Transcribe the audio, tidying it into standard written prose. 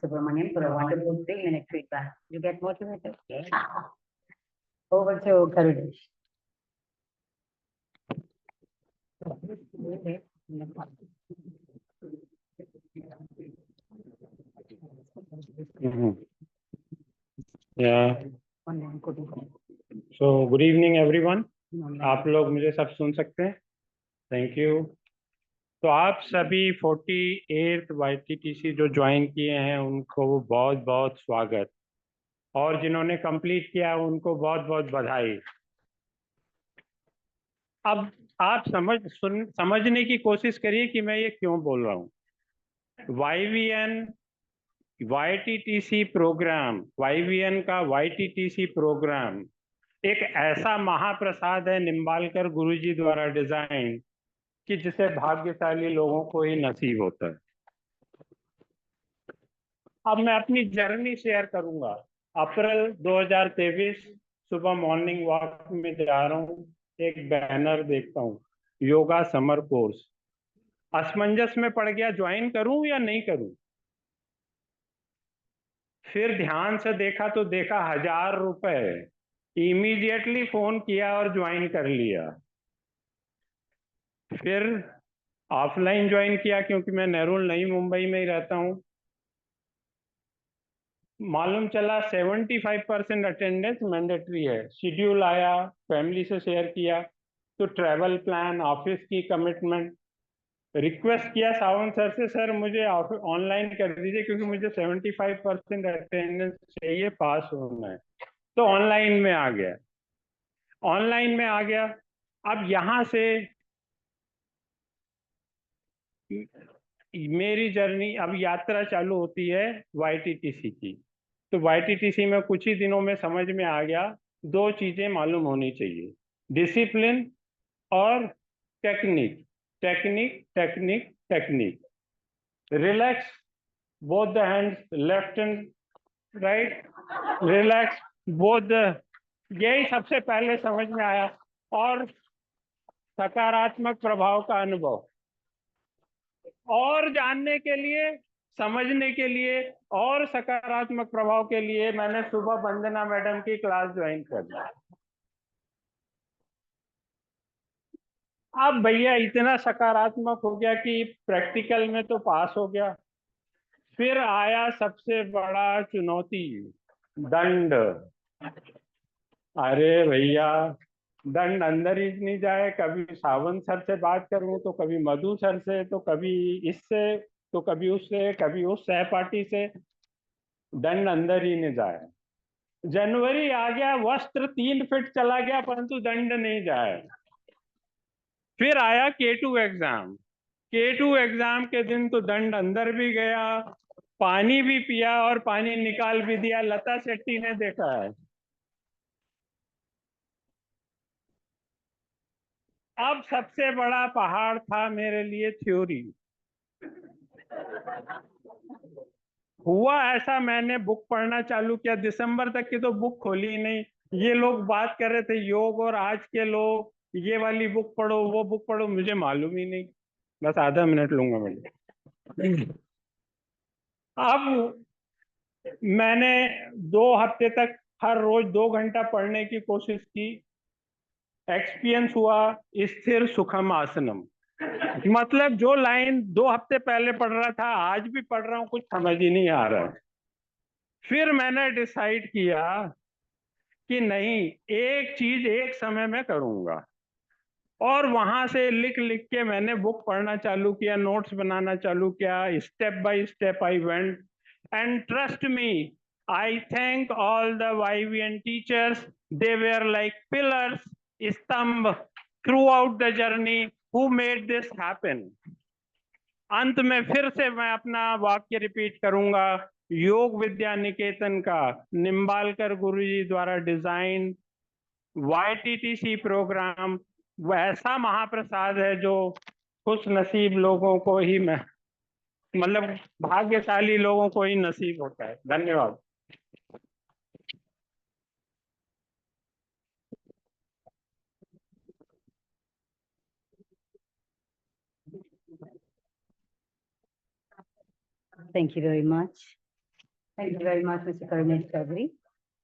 Subramanian for a wonderful 3-minute feedback. You get motivated? Yeah. Over to Karunesh. So good evening everyone. आप लोग मुझे सब सुन सकते हैं? Thank you. तो आप सभी 48th YTTC जो ज्वाइन किए हैं उनको बहुत बहुत स्वागत, और जिन्होंने कंप्लीट किया उनको बहुत बहुत बधाई। अब आप समझने की कोशिश करिए कि मैं ये क्यों बोल रहा हूँ। YVN YTTC प्रोग्राम, YVN का YTTC प्रोग्राम एक ऐसा महाप्रसाद है निम्बालकर गुरुजी द्वारा डिजाइन कि जिसे भाग्यशाली लोगों को ही नसीब होता है। अब मैं अपनी जर्नी शेयर करूंगा। अप्रैल 2023 सुबह मॉर्निंग वॉक में जा रहा हूँ, एक बैनर देखता हूँ, योगा समर कोर्स। असमंजस में पड़ गया, ज्वाइन करूं या नहीं करूं। फिर ध्यान से देखा तो देखा 1000 रुपए। इमीडिएटली फोन किया और ज्वाइन कर लिया। फिर ऑफलाइन ज्वाइन किया क्योंकि मैं नेहरू नई मुंबई में ही रहता हूँ। मालूम चला 75% अटेंडेंस मैंडेटरी है। शेड्यूल आया, फैमिली से शेयर किया तो ट्रैवल प्लान, ऑफिस की कमिटमेंट, रिक्वेस्ट किया सावंत सर से, सर मुझे ऑनलाइन कर दीजिए क्योंकि मुझे 75% अटेंडेंस चाहिए, पास होना है। तो ऑनलाइन में आ गया, ऑनलाइन में आ गया। अब यहाँ से मेरी जर्नी, अब यात्रा चालू होती है YTTC की। तो YTTC में कुछ ही दिनों में समझ में आ गया, दो चीजें मालूम होनी चाहिए, डिसिप्लिन और technique. Technique technique technique. Relax both the hands, left and right, relax both the, यही सबसे पहले समझ में आया। और सकारात्मक प्रभाव का अनुभव, और जानने के लिए, समझने के लिए और सकारात्मक प्रभाव के लिए मैंने सुबह वंदना मैडम की क्लास ज्वाइन कर ली। अब भैया इतना सकारात्मक हो गया कि प्रैक्टिकल में तो पास हो गया। फिर आया सबसे बड़ा चुनौती, दंड। अरे भैया, दंड अंदर ही नहीं जाए। कभी सावंत सर से बात करूं तो कभी मधु सर से, तो कभी इससे, तो कभी उससे, कभी उस सहपाठी से, दंड अंदर ही नहीं जाए। जनवरी आ गया, वस्त्र 3 फीट चला गया परंतु दंड नहीं जाए। फिर आया K2 एग्जाम। K2 एग्जाम के दिन तो दंड अंदर भी गया, पानी भी पिया और पानी निकाल भी दिया। लता शेट्टी ने देखा है। अब सबसे बड़ा पहाड़ था मेरे लिए थ्योरी। हुआ ऐसा, मैंने बुक पढ़ना चालू किया, दिसंबर तक की तो बुक खोली ही नहीं। ये लोग बात कर रहे थे योग, और आज के लोग ये वाली बुक पढ़ो, वो बुक पढ़ो, मुझे मालूम ही नहीं। बस आधा मिनट लूंगा मैं। अब मैंने 2 हफ्ते तक हर रोज 2 घंटा पढ़ने की कोशिश की। एक्सपीरियंस हुआ स्थिर सुखम आसनम। मतलब जो लाइन 2 हफ्ते पहले पढ़ रहा था आज भी पढ़ रहा हूँ, कुछ समझ ही नहीं आ रहा है। फिर मैंने डिसाइड किया कि नहीं, एक चीज एक समय में करूंगा। और वहां से लिख लिख के मैंने बुक पढ़ना चालू किया, नोट्स बनाना चालू किया। Step by step I went, and trust me, I thank all the YVN teachers. They were like pillars, स्तंभ throughout the journey, who made this happen. अंत में फिर से मैं अपना वाक्य रिपीट करूंगा, योग विद्या निकेतन का निम्बालकर गुरुजी द्वारा डिजाइन YTTC प्रोग्राम वैसा महाप्रसाद है जो खुश नसीब लोगों को ही, मतलब भाग्यशाली लोगों को ही नसीब होता है। धन्यवाद। Thank you very much. Thank you very much, Mr. Karunesh Chaudhary.